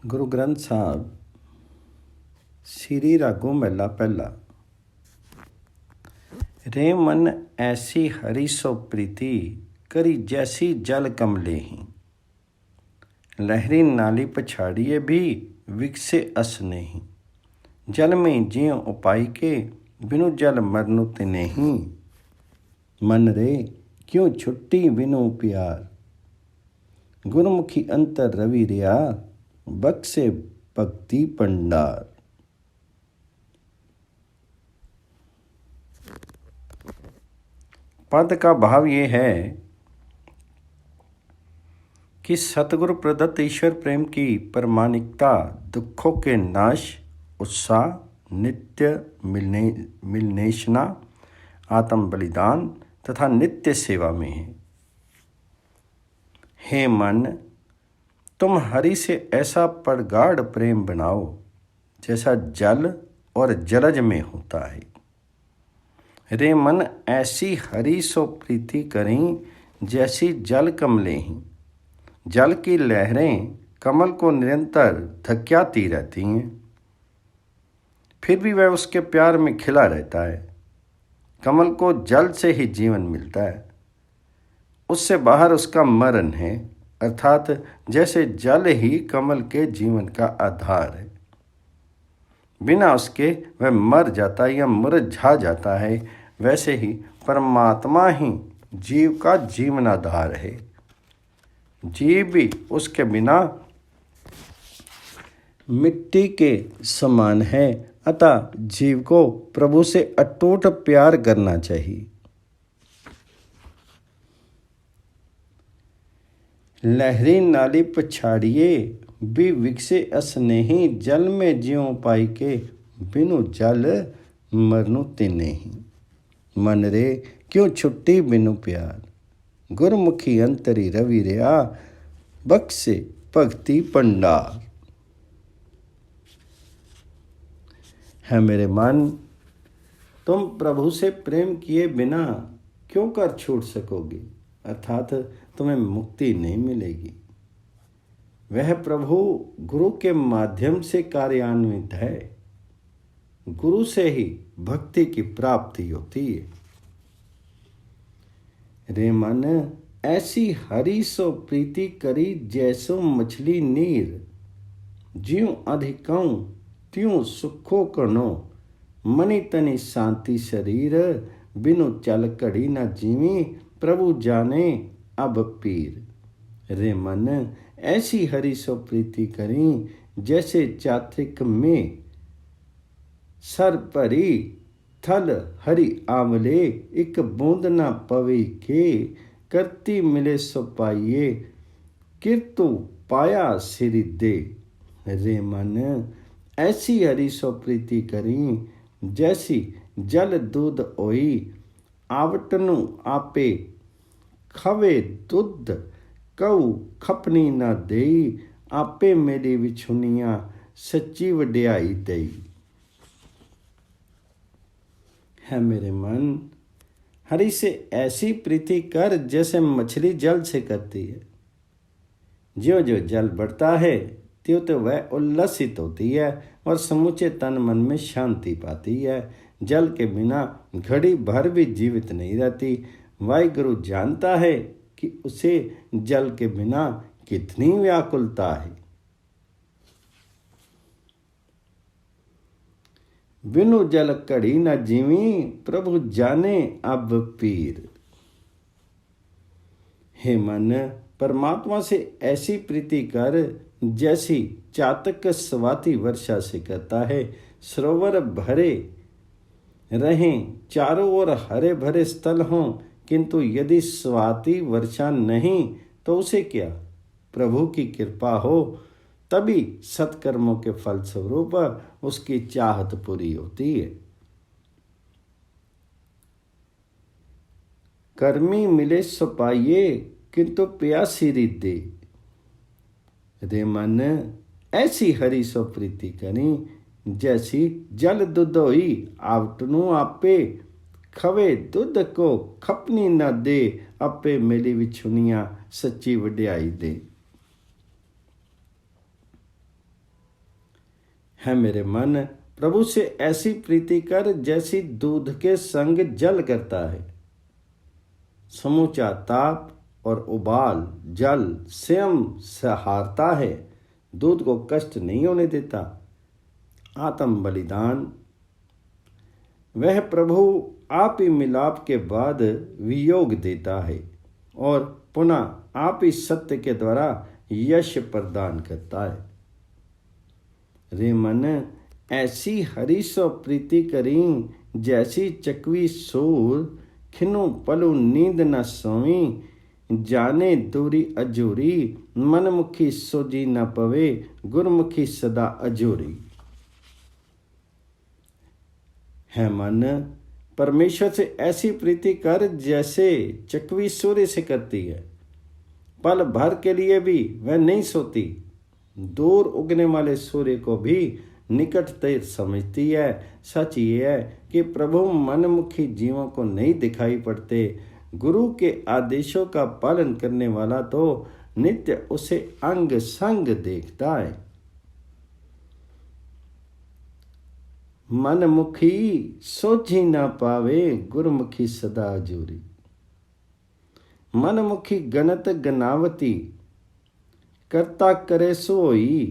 गुरु ग्रंथ साहब श्री रागों महला पहला। रे मन ऐसी हरि सो प्रीति करी जैसी जल कमले ही। लहरी नाली पछाड़िए भी विकसे अस नहीं। जल में ज्यों उपाय के बिनु जल मरनु तिने ही। मन रे क्यों छुट्टी बिनु प्यार गुरमुखी अंतर रवि रिया बक्से भक्ति भंडार। पद का भाव ये है कि सतगुरु प्रदत्त ईश्वर प्रेम की प्रमाणिकता दुखों के नाश, उत्साह, नित्य मिलनेशना, आत्म बलिदान तथा नित्य सेवा में है। हे मन, तुम हरि से ऐसा प्रगाढ़ प्रेम बनाओ जैसा जल और जलज में होता है। रे मन ऐसी हरि सो प्रीति करें जैसी जल कमलें ही। जल की लहरें कमल को निरंतर धक्याती रहती हैं, फिर भी वह उसके प्यार में खिला रहता है। कमल को जल से ही जीवन मिलता है, उससे बाहर उसका मरण है, अर्थात जैसे जल ही कमल के जीवन का आधार है। बिना उसके वह मर जाता है या मुरझा जाता है, वैसे ही परमात्मा ही जीव का जीवनाधार है। जीव भी उसके बिना मिट्टी के समान है, अतः जीव को प्रभु से अटूट प्यार करना चाहिए। लहरी नाली पछाड़िए भी विकसे अस नहीं। जल में ज्यों पाई के बिनु जल मरनु तिने ही। मन रे क्यों छुट्टी बिनु प्यार गुरमुखी अंतरी रवि रिया बक्से भक्ति भंडार। है मेरे मन, तुम प्रभु से प्रेम किए बिना क्यों कर छूट सकोगे, अर्थात तुम्हें मुक्ति नहीं मिलेगी। वह प्रभु गुरु के माध्यम से कार्यान्वित है। गुरु से ही भक्ति की प्राप्ति होती है। रे मन ऐसी हरि सो प्रीति करी जैसो मछली नीर। ज्यों अधिकौ त्यों सुखो कनो मनि तनि शांति शरीर। बिनु चल घड़ी न जीवी प्रभु जाने अब पीर। रे मन ऐसी हरि सो प्रीति करी जैसे चात्रिक में सर भरी थल हरि आंवले। एक बूंद न पवे के करती मिले सो पाइये किरतु पाया सिरि दे। रे मन ऐसी हरि सो प्रीति करी जैसी जल दूध ओई। आवटनु आपे खवे दुध कऊ खपनी न देई। आपे मेरी विछुनिया सच्ची वड्याई दई। है मेरे मन, हरि से ऐसी प्रीति कर जैसे मछली जल से करती है। ज्यों ज्यों जल बढ़ता है त्यों तो वह उल्लसित होती है और समूचे तन मन में शांति पाती है। जल के बिना घड़ी भर भी जीवित नहीं रहती। वाहिगुरु जानता है कि उसे जल के बिना कितनी व्याकुलता है। बिनु जल घड़ी न जीवी प्रभु जाने अब पीर। हे मन, परमात्मा से ऐसी प्रीति कर जैसी चातक स्वाति वर्षा से करता है। सरोवर भरे रहें, चारों ओर हरे भरे स्थल हों, किंतु यदि स्वाति वर्षा नहीं तो उसे क्या? प्रभु की कृपा हो तभी सत्कर्मों के फलस्वरूप उसकी चाहत पूरी होती है। कर्मी मिले सो पाइये किंतु प्यासी रिद्धि। रे मन ऐसी हरि सो प्रीति करी जैसी जल दूध होई। आवटनु आपे खवे दुध को खपनी न दे। आपे मेरी विछुनिया सच्ची वड्याई दे। है मेरे मन, प्रभु से ऐसी प्रीति कर जैसी दूध के संग जल करता है। समूचा ताप और उबाल जल स्वयं सहारता है, दूध को कष्ट नहीं होने देता। आत्म बलिदान, वह प्रभु आप ही मिलाप के बाद वियोग देता है और पुनः आप ही सत्य के द्वारा यश प्रदान करता है। रे मन, ऐसी हरि सो प्रीति करी जैसी चकवी सूर, खिनु पलु नींद न सोई, जाने दूरी अजूरी, मनमुखी सोजी न पवे, गुरमुखी सदा अजूरी। है मन, परमेश्वर से ऐसी प्रीति कर जैसे चकवी सूर्य से करती है। पल भर के लिए भी वह नहीं सोती, दूर उगने वाले सूर्य को भी निकटतर समझती है। सच ये है कि प्रभु मनमुखी जीवों को नहीं दिखाई पड़ते। गुरु के आदेशों का पालन करने वाला तो नित्य उसे अंग संग देखता है। मनमुखी सोची ना पावे, गुरमुखी सदा जूरी। मनमुखी गणत गनावती, करता करे सोई,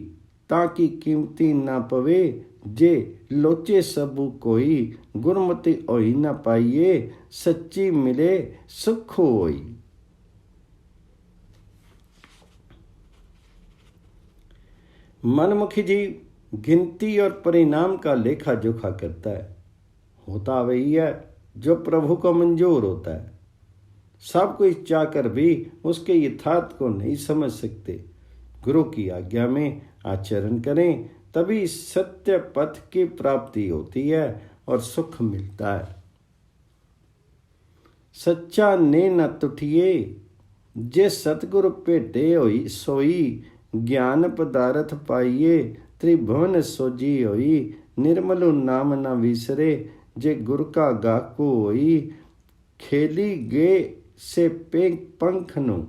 ताकि कीमती ना पवे, जे लोचे सबू कोई, गुरमति ओई ना पाइये, सच्ची मिले सुख होई। मनमुखी जी गिनती और परिणाम का लेखा जोखा करता है। होता वही है जो प्रभु को मंजूर होता है। सब कुछ चाहकर भी उसके यथार्थ को नहीं समझ सकते। गुरु की आज्ञा में आचरण करें, तभी सत्य पथ की प्राप्ति होती है और सुख मिलता है। सच्चा ने न तुठिए, जे सतगुरु भेटे होई सोई, ज्ञान पदार्थ पाइये, त्रिभुवन सोजी होई, निर्मलु नाम न विसरे, जे गुरु का गाकू होई। खेली गे से पेंग पंख नु,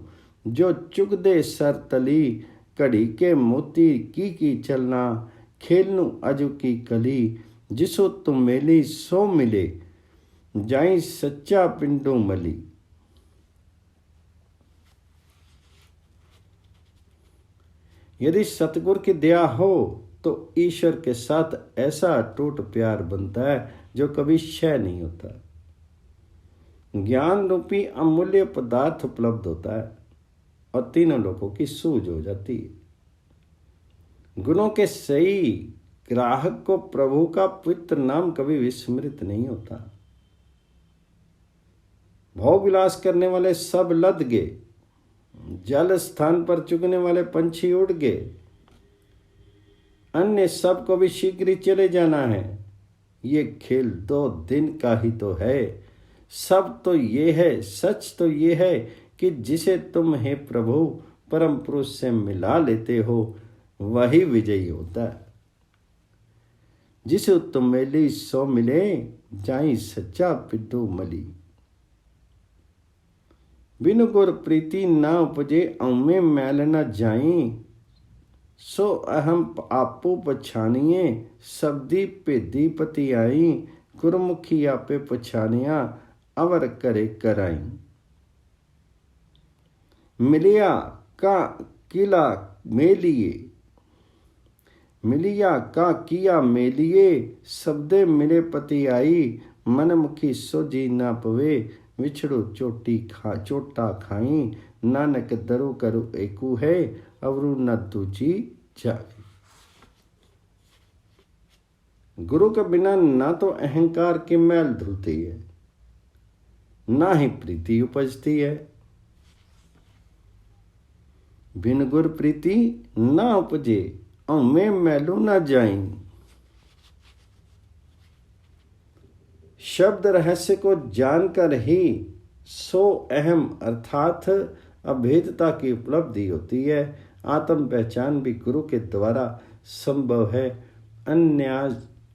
जो चुगदे सर तली, घड़ी के मोती की चलना, खेलनु अजु की कली, जिसो तुम मेली सो मिले, जाई सच्चा पिंडू मली। यदि सतगुरु की दया हो तो ईश्वर के साथ ऐसा अटूट प्यार बनता है जो कभी क्षय नहीं होता। ज्ञान रूपी अमूल्य पदार्थ उपलब्ध होता है और तीनों लोगों की सूझ हो जाती है। गुणों के सही ग्राहक को प्रभु का पवित्र नाम कभी विस्मृत नहीं होता। भोग विलास करने वाले सब लद गए, जल स्थान पर चुगने वाले पंछी उड़ गए, अन्य सब को भी शीघ्र ही चले जाना है। ये खेल 2 दिन का ही तो है। सब तो ये है, सच तो ये है कि जिसे तुम हे प्रभु परम पुरुष से मिला लेते हो, वही विजयी होता है। जिसे तुम मेली सो मिले, जाई सच्चा पिड्डू मली। बिनु गुर प्रीति ना उपजे, औमे मैल न जाई, सो अहम आपो पछानिए, सबदी भेदी पति आई, गुरमुखी आपे पछानिया, अवर करे कराई। मिलिया का किला मेलिए, मिलिया का किया मेलिए, सबदे मिले पति आई, मनमुखी सोजी ना पवे, विछड़ो चोटा खाई, नानक दरु करु एकू है, अवरु न दूजी जावे। गुरु के बिना ना तो अहंकार की मैल धुलती है, ना ही प्रीति उपजती है। बिन गुर प्रीति ना उपजे, औमे मैलू ना जाई। शब्द रहस्य को जानकर ही सो अहम अर्थात अभेदता की उपलब्धि होती है। आत्म पहचान भी गुरु के द्वारा संभव है। अन्य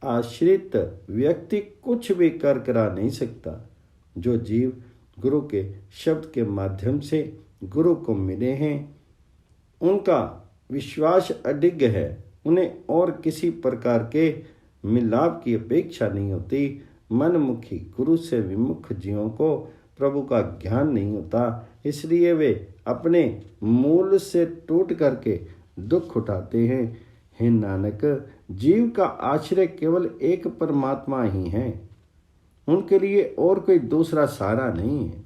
आश्रित व्यक्ति कुछ भी कर करा नहीं सकता। जो जीव गुरु के शब्द के माध्यम से गुरु को मिले हैं, उनका विश्वास अडिग है उन्हें और किसी प्रकार के मिलाप की अपेक्षा नहीं होती। मनमुखी गुरु से विमुख जीवों को प्रभु का ज्ञान नहीं होता, इसलिए वे अपने मूल से टूट करके दुख उठाते हैं। हे नानक, जीव का आश्रय केवल एक परमात्मा ही है, उनके लिए और कोई दूसरा सहारा नहीं है।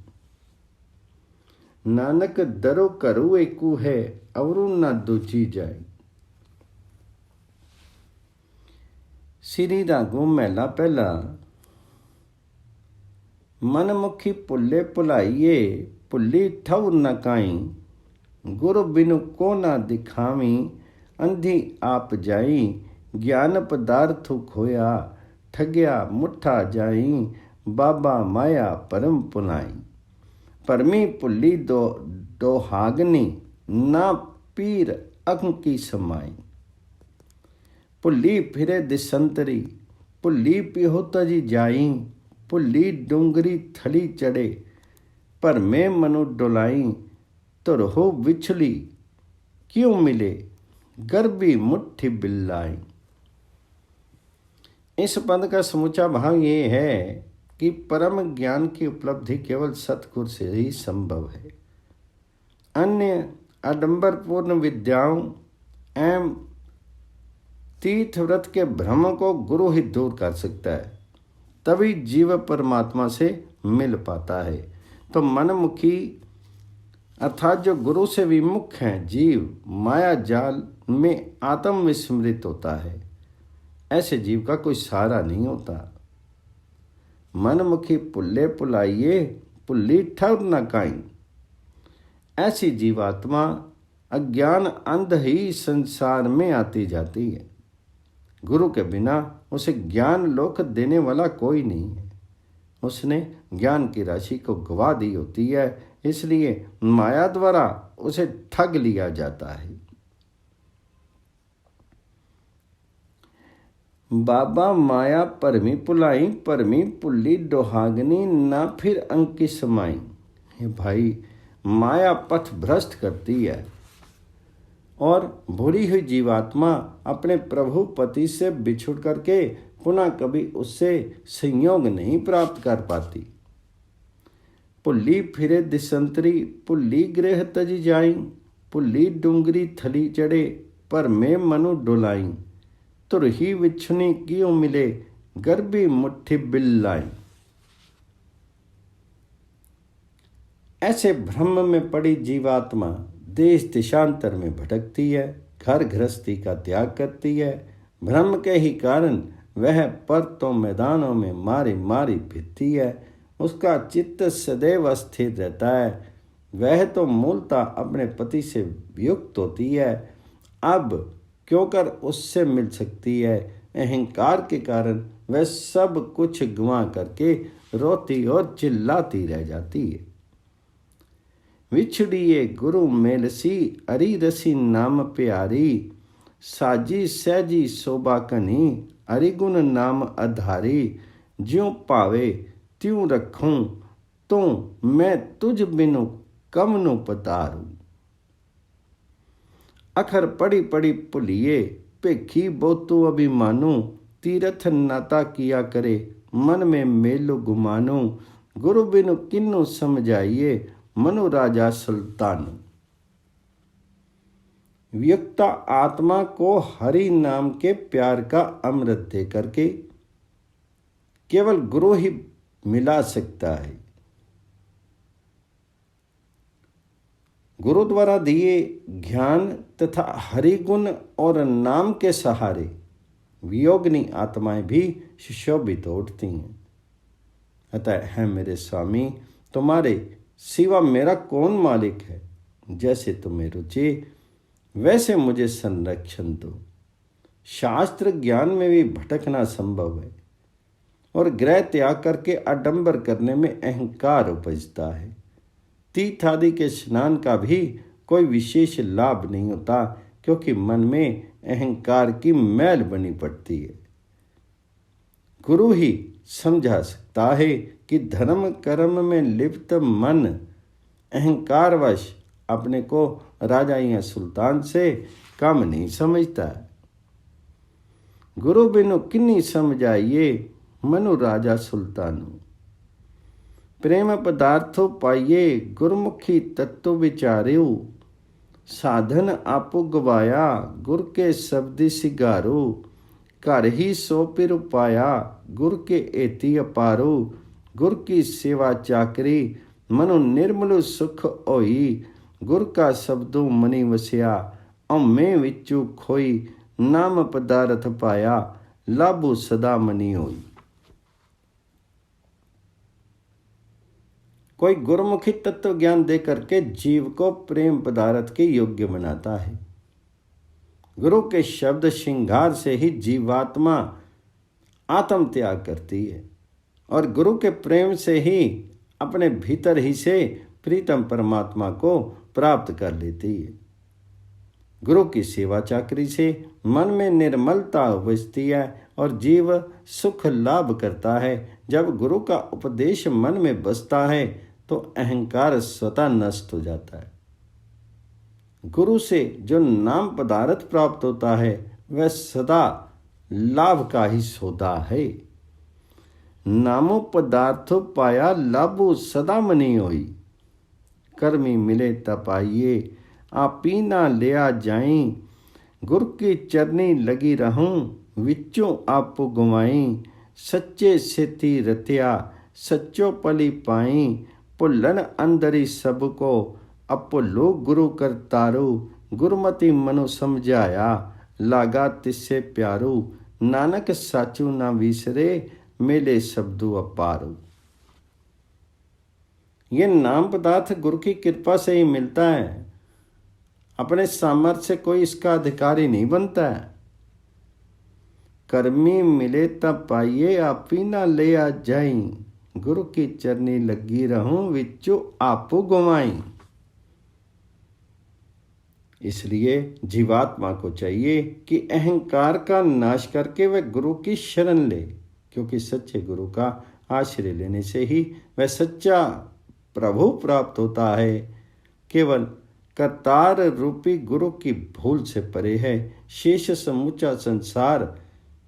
नानक दरो करू एकू है, अवरु ना दूजी जाए। श्री रागों महला पहला। मनमुखी पुल्ले पुलाइए, पुल्ली ठव न काई। गुरु बिनु को ना दिखावी, अंधी आप जाई। ज्ञान पदार्थ खोया, ठग्या मुठा जाई। बाबा माया परम पुनाई। परमी पुल्ली दोहागनी, ना पीर अंकी समाई। पुल्ली फिरे दिसंतरी, पुल्ली पिहोता जी जाई। पुल्ली डूंगरी थली चढ़े, पर मैं मनु डोलाई। तुर हो विछली क्यों मिले, गर्भी मुट्ठी बिल्लाई। इस पद का समूचा भाव ये है कि परम ज्ञान की उपलब्धि केवल सतगुरु से ही संभव है। अन्य आडंबरपूर्ण विद्याओं एवं तीर्थ व्रत के भ्रम को गुरु ही दूर कर सकता है, तभी जीव परमात्मा से मिल पाता है। तो मनमुखी अर्थात जो गुरु से विमुख हैं जीव, माया जाल में आत्म विस्मृत होता है। ऐसे जीव का कोई सहारा नहीं होता। मनमुखी पुल्ले पुलाइए, पुल्ली ठर न काई। ऐसी जीवात्मा अज्ञान अंध ही संसार में आती जाती है। गुरु के बिना उसे ज्ञान लोक देने वाला कोई नहीं है। उसने ज्ञान की राशि को गवा दी होती है, इसलिए माया द्वारा उसे ठग लिया जाता है। बाबा माया परमी पुलाई, परमी पुल्ली डोहागनी, ना फिर अंकी समाई। हे भाई, माया पथ भ्रष्ट करती है और भूली हुई जीवात्मा अपने प्रभु पति से बिछुड़ करके पुनः कभी उससे संयोग नहीं प्राप्त कर पाती। पुल्ली फिरे दिसंतरी, पुल्ली गृह तजी जाई। पुल्ली डूंगरी थली चढ़े, पर मैं मनु डोलाई। तुर ही विछुनी क्यों मिले, गर्भी मुट्ठी बिल्लाई। ऐसे भ्रम में पड़ी जीवात्मा देश देशांतर में भटकती है, घर गृहस्थी का त्याग करती है। भ्रम के ही कारण वह पर्वतों मैदानों में मारी मारी फिरती है। उसका चित्त सदैव अस्थिर रहता है। वह तो मूलतः अपने पति से वियुक्त होती है, अब क्यों कर उससे मिल सकती है। अहंकार के कारण वह सब कुछ गंवा करके रोती और चिल्लाती रह जाती है। विछड़िए गुरु मेलसी, अरी रसी नाम प्यारी। साजी सहजी शोभा कनी, अरिगुण नाम आधारी। ज्यों पावे त्यों रखूं, तो मैं तुझ बिनु कमनु पतारू। अखर पड़ी पड़ी पुलिए, पेखी बोतु अभिमानु। तीरथ नाता किया करे, मन में मेलो गुमानु। गुरु बिनु किन्नु समझाइए, मनु राजा सुल्तान। वियुक्ता आत्मा को हरि नाम के प्यार का अमृत दे करके केवल गुरु ही मिला सकता है। गुरु द्वारा दिए ज्ञान तथा हरि गुण और नाम के सहारे वियोगिनी आत्माएं भी सुशोभित उठती हैं। अतः है मेरे स्वामी, तुम्हारे सिवा मेरा कौन मालिक है। जैसे तुम्हें रुचि वैसे मुझे संरक्षण दो। शास्त्र ज्ञान में भी भटकना संभव है और ग्रह त्याग करके आडंबर करने में अहंकार उपजता है। तीर्थ आदि के स्नान का भी कोई विशेष लाभ नहीं होता, क्योंकि मन में अहंकार की मैल बनी पड़ती है। गुरु ही समझा सकता है कि धर्म कर्म में लिप्त मन अहंकारवश अपने को राजा या सुल्तान से कम नहीं समझता है। गुरु बिनु किन्नी समझाइए, मनु राजा सुल्तानू। प्रेम पदार्थो पाइए, गुरमुखी तत्व विचार्यो। साधन आपो गवाया, गुर के शब्द सिगारो। घर ही सो पिर पाया, गुर के एति अपारो। गुर की सेवा चाकरी, मनु निर्मल सुख होई। गुर का शब्दों मनी वसिया, औमे विचू खोई। नाम पदार्थ पाया, लाभो सदा मनी होई। कोई गुरमुखी तत्व ज्ञान दे करके जीव को प्रेम पदार्थ के योग्य बनाता है। गुरु के शब्द श्रृंगार से ही जीवात्मा आत्म त्याग करती है और गुरु के प्रेम से ही अपने भीतर ही से प्रीतम परमात्मा को प्राप्त कर लेती है। गुरु की सेवा चाकरी से मन में निर्मलता बसती है और जीव सुख लाभ करता है। जब गुरु का उपदेश मन में बसता है तो अहंकार स्वतः नष्ट हो जाता है। गुरु से जो नाम पदार्थ प्राप्त होता है वह सदा लाभ का ही सौदा है। नामो पदार्थो पाया, लाभो सदा मनी होई। कर्मी मिले तपाइए, आपी ना लिया जाई। गुर की चरनी लगी रहूं, विचों आपो गुमाई। सच्चे सेती रतिया, सच्चो पली पाई। भुलन अंदरी सबको, अपोलो गुरु कर तारू। गुरमति मनु समझाया, लागा तिस्से प्यारू। नानक साचू ना विसरे, मेले शब्दों अपारू। ये नाम पदार्थ गुरु की कृपा से ही मिलता है। अपने सामर्थ्य से कोई इसका अधिकारी नहीं बनता है। कर्मी मिले तब पाइए, आपी ना ले आ जाई। गुरु की चरनी लगी रहूं, विचो आपो गुमाई। इसलिए जीवात्मा को चाहिए कि अहंकार का नाश करके वह गुरु की शरण ले, क्योंकि सच्चे गुरु का आश्रय लेने से ही वह सच्चा प्रभु प्राप्त होता है। केवल करतार रूपी गुरु की भूल से परे है। शेष समूचा संसार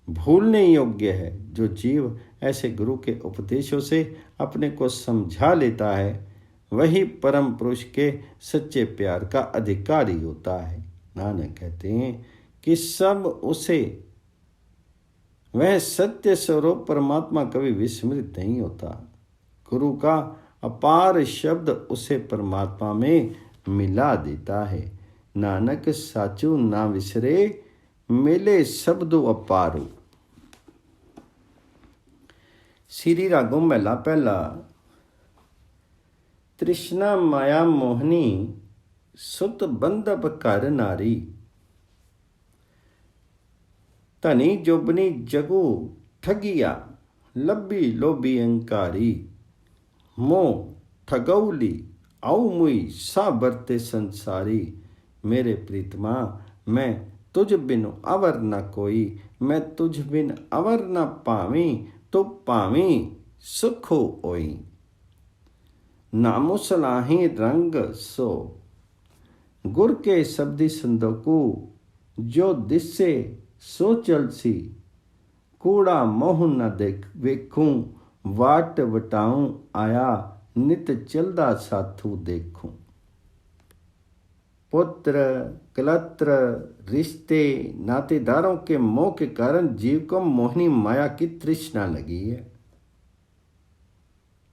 भूलने योग्य है। जो जीव ऐसे गुरु के उपदेशों से अपने को समझा लेता है वही परम पुरुष के सच्चे प्यार का अधिकारी होता है। नानक कहते हैं कि सब उसे, वह सत्य स्वरूप परमात्मा कभी विस्मृत नहीं होता। गुरु का अपार शब्द उसे परमात्मा में मिला देता है। नानक साचू ना विसरे, मिले शब्दों अपारू। श्री रागों महला पहला। तृष्णा माया मोहनी, सुत बंधप कर नारी। धनी जोबनी जगू ठगिया, लब्बी लोभी अंकारी। मोह ठगौली आऊ मुई, सा बरते संसारी। मेरे प्रीतमा मैं तुझ बिन अवर न कोई। मैं तुझ बिन अवर न पावी, तो पावी सुखो ओई। नामो सलाही रंग सो, गुर के शब्दी संदोकू। जो दिसे सो चलसी, कूड़ा मोह न देख वेखूं। वाट वटाऊं आया, नित चलदा साथू देखूं। पुत्र कलत्र रिश्ते नातेदारों के मोह के कारण जीव को मोहिनी माया की तृष्णा लगी है।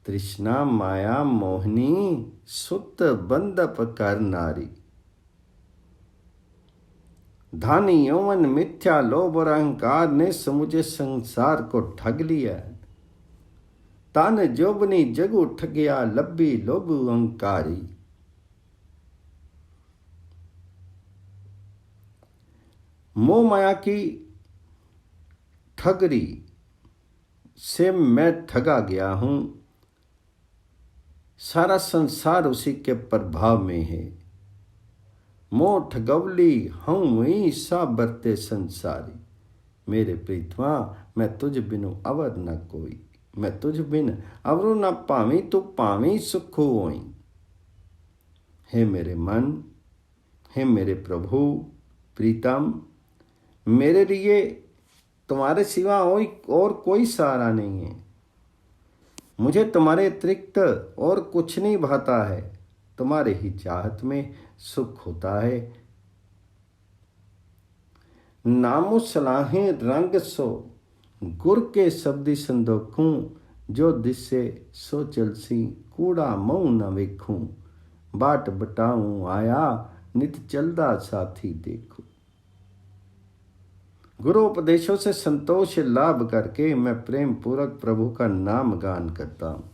तृष्णा माया मोहिनी, सुत बंधप कर नारी। धन यौवन मिथ्या लोभ और अहंकार ने समुचे संसार को ठग लिया। तन जोबनी जगू ठगिया, लब्बी लोभ अहंकारी। मोह माया की ठगरी से मैं ठगा गया हूं। सारा संसार उसी के प्रभाव में है। मोह ठगवली हूं मुई, सा बरते संसारी। मेरे प्रीतमा मैं तुझ बिनु अवर न कोई। मैं तुझ बिन अवरु न पावी, तो पावी सुखो होई। हे मेरे मन, हे मेरे प्रभु प्रीतम, मेरे लिए तुम्हारे सिवा और कोई सहारा नहीं है। मुझे तुम्हारे अतिरिक्त और कुछ नहीं भाता है। तुम्हारे ही चाहत में सुख होता है। नामो सलाहें रंग सो, गुर के शब्दी संदोखूं, जो दिसे सो चलसी, कूड़ा मऊ न वेखूं, बाट बटाऊं आया, नित चलदा साथी देखूं। गुरु उपदेशों से संतोष लाभ करके मैं प्रेम पूर्वक प्रभु का नाम गान करता हूँ।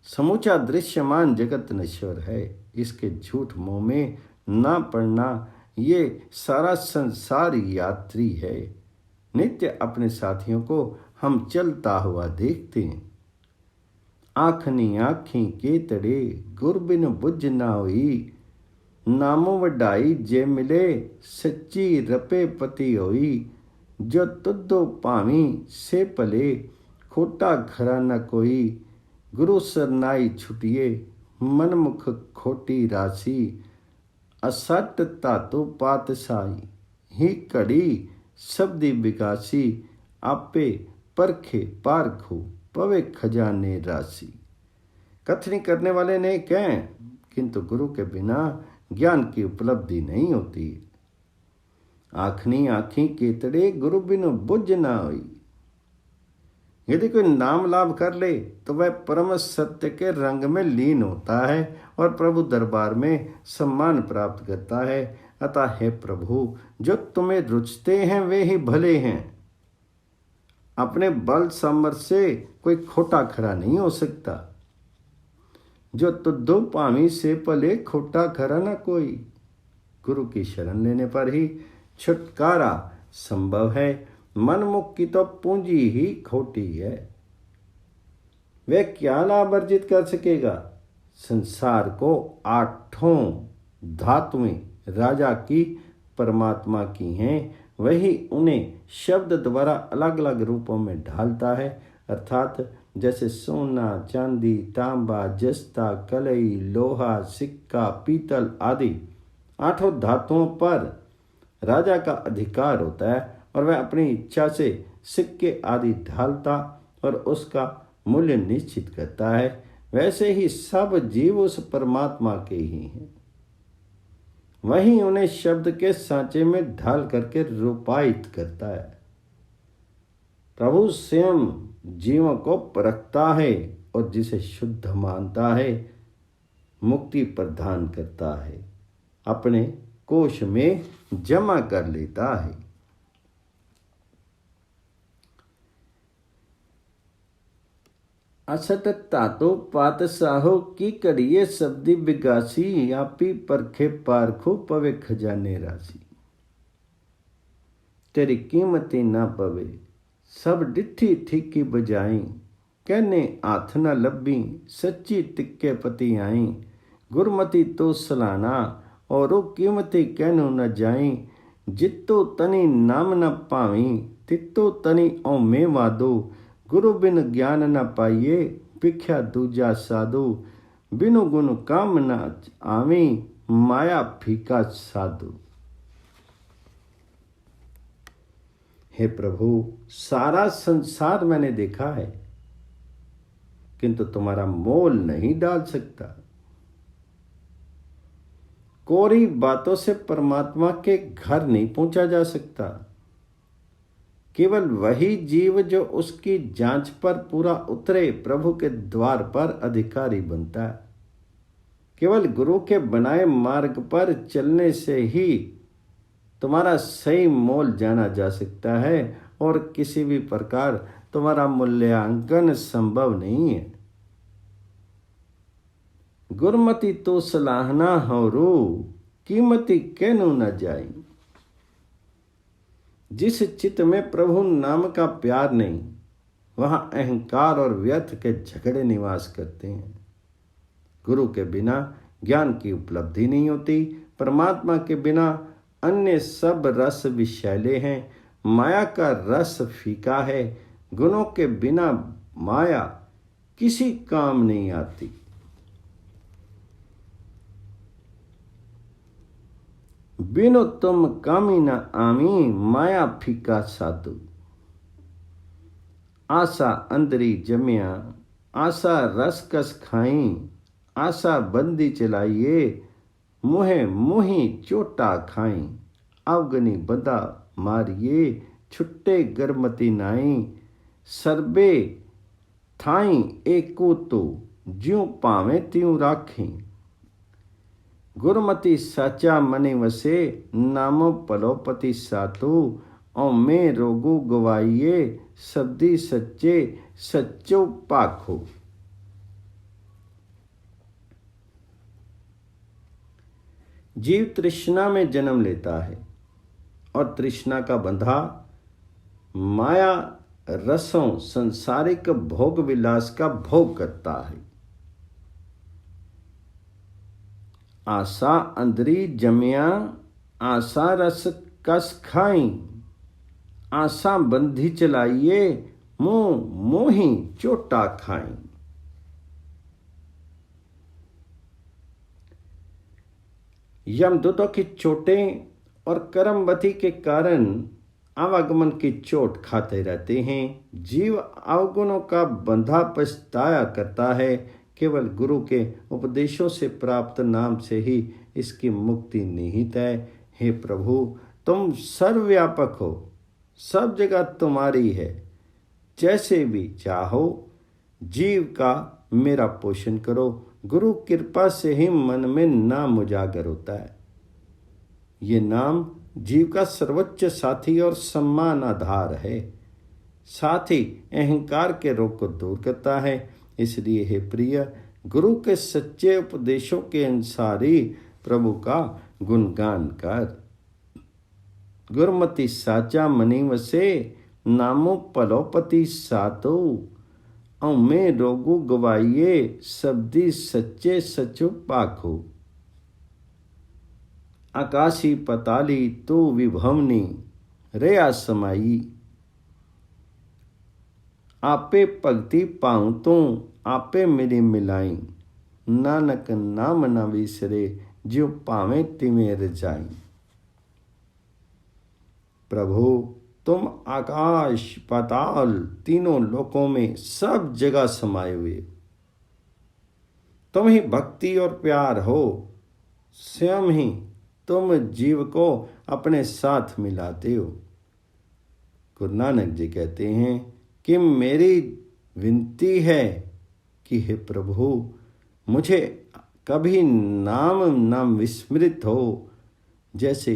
समूचा दृश्यमान जगत नश्वर है, इसके झूठ मोह में ना पड़ना, ये सारा संसार यात्री है। नित्य अपने साथियों को हम चलता हुआ देखते हैं। आँखनी आँखी के तड़े, गुर बिन बुझ ना होई, नामो वड्डाई जे मिले, सच्ची रपे पति होई, जो तुद्धो भावी से भले, खोटा खरा न कोई, गुरु सरनाई छुटिए, मनमुख खोटी राशि, असट धातु पातशाही, ही घड़ी शब्दी विकासी, आपे परखे पारखो, पवे खजाने राशि। कथनी करने वाले ने कहें, किंतु गुरु के बिना ज्ञान की उपलब्धि नहीं होती। आँखनी आँखी केतड़े, गुरु बिनु बुझ ना होई। यदि कोई नाम लाभ कर ले तो वह परम सत्य के रंग में लीन होता है और प्रभु दरबार में सम्मान प्राप्त करता है। अतः हे प्रभु, जो तुम्हें रुचते हैं वे ही भले हैं। अपने बल सामर्थ्य से कोई खोटा खरा नहीं हो सकता। जो तुद्धो भावी से भले, खोटा खरा न कोई। गुरु की शरण लेने पर ही छुटकारा संभव है। मनमुख की तो पूंजी ही खोटी है। वह क्या लाभ अर्जित कर सकेगा। संसार को आठों धातुएं राजा की परमात्मा की हैं, वही उन्हें शब्द द्वारा अलग अलग रूपों में ढालता है। अर्थात जैसे सोना, चांदी, तांबा, जस्ता, कलई, लोहा, सिक्का, पीतल आदि आठों धातुओं पर राजा का अधिकार होता है और वह अपनी इच्छा से सिक्के आदि ढालता और उसका मूल्य निश्चित करता है, वैसे ही सब जीव उस परमात्मा के ही हैं। वही उन्हें शब्द के सांचे में ढाल करके रूपायित करता है। प्रभु स्वयं जीवों को परखता है और जिसे शुद्ध मानता है मुक्ति प्रदान करता है, अपने कोष में जमा कर लेता है। असट तातो पातशाहो, की कड़िए शब्दी बिगासी, आपी परखे पारखो, पवे खजाने राशि। तेरी कीमती ना पवे, सब डिठी ठीकी बजाई, कहने हाथ न लब्बी, सच्ची तिक्के पति आई। गुरमती तो सलाना, और कीमती कहनो न जाई, जितो तनी नाम न पावी, तितो तनी ओ में वादो। गुरु बिन ज्ञान न पाइए, भिख्या दूजा साधु, बिनु गुण काम न आवी, माया फीका साधु। हे प्रभु, सारा संसार मैंने देखा है, किंतु तुम्हारा मोल नहीं डाल सकता। कोरी बातों से परमात्मा के घर नहीं पहुंचा जा सकता। केवल वही जीव जो उसकी जांच पर पूरा उतरे प्रभु के द्वार पर अधिकारी बनता है। केवल गुरु के बनाए मार्ग पर चलने से ही तुम्हारा सही मोल जाना जा सकता है और किसी भी प्रकार तुम्हारा मूल्यांकन संभव नहीं है। गुरमति तो सलाहना हो रो, कीमती कहनो न जाई। जिस चित्त में प्रभु नाम का प्यार नहीं, वहां अहंकार और व्यर्थ के झगड़े निवास करते हैं। गुरु के बिना ज्ञान की उपलब्धि नहीं होती। परमात्मा के बिना अन्य सब रस विषैले हैं। माया का रस फीका है। गुणों के बिना माया किसी काम नहीं आती। बिनु तुम कामी न आमी, माया फीका साधु। आसा अंदरी जमिया, आसा रस कस खाई, आसा बंदी चलाइए, मुहे मुही चोटा खाई। अवगनी बदा मारिए, छुट्टे गरमती नाई, सरबे थाई एको तो, ज्यों पावे त्यों राखी। गुरमति साचा मने वसे, नामो पलोपति सातु, औ में रोगु गवाइए, सब्दी सच्चे सच्चो पाखो। जीव तृष्णा में जन्म लेता है और तृष्णा का बंधा माया रसों संसारिक भोग विलास का भोग करता है। आशा अंदरी जमिया, आशा रस कस खाई, आशा बंधी चलाइए, मुंह मोही चोटा खाई। यमदूतों की चोटें और कर्मवती के कारण आवागमन की चोट खाते रहते हैं। जीव अवगुणों का बंधा पछताया करता है। केवल गुरु के उपदेशों से प्राप्त नाम से ही इसकी मुक्ति निहित है। हे प्रभु, तुम सर्वव्यापक हो, सब जगह तुम्हारी है। जैसे भी चाहो जीव का मेरा पोषण करो। गुरु कृपा से ही मन में नाम उजागर होता है। ये नाम जीव का सर्वोच्च साथी और सम्मान आधार है। साथ ही अहंकार के रोग को दूर करता है। इसलिए हे प्रिय, गुरु के सच्चे उपदेशों के अनुसार ही प्रभु का गुणगान कर। गुरमति साचा मनी वसे, नामो पलोपति सातो, औ में रोगु गवाइए, सब्दी सच्चे सचो पाखो। आकाशी पताली तो विभवनी, रया समाई, आपे भगति पाऊं तो, आपे मेरी मिलाई। नानक नाम न विसरे, ज्यों पावे तिवें रजाई। प्रभु, तुम आकाश पाताल तीनों लोकों में सब जगह समाये हुए, तुम ही भक्ति और प्यार हो। स्वयं ही तुम जीव को अपने साथ मिलाते हो। गुरु नानक जी कहते हैं कि मेरी विनती है कि हे प्रभु, मुझे कभी नाम न विस्मृत हो। जैसे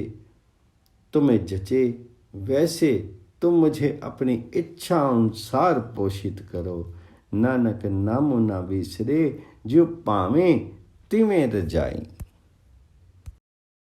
तुम्हें जचे वैसे तुम मुझे अपनी इच्छा अनुसार पोषित करो। नानक नामो न विसरे, जो पावे तिवें रजाई।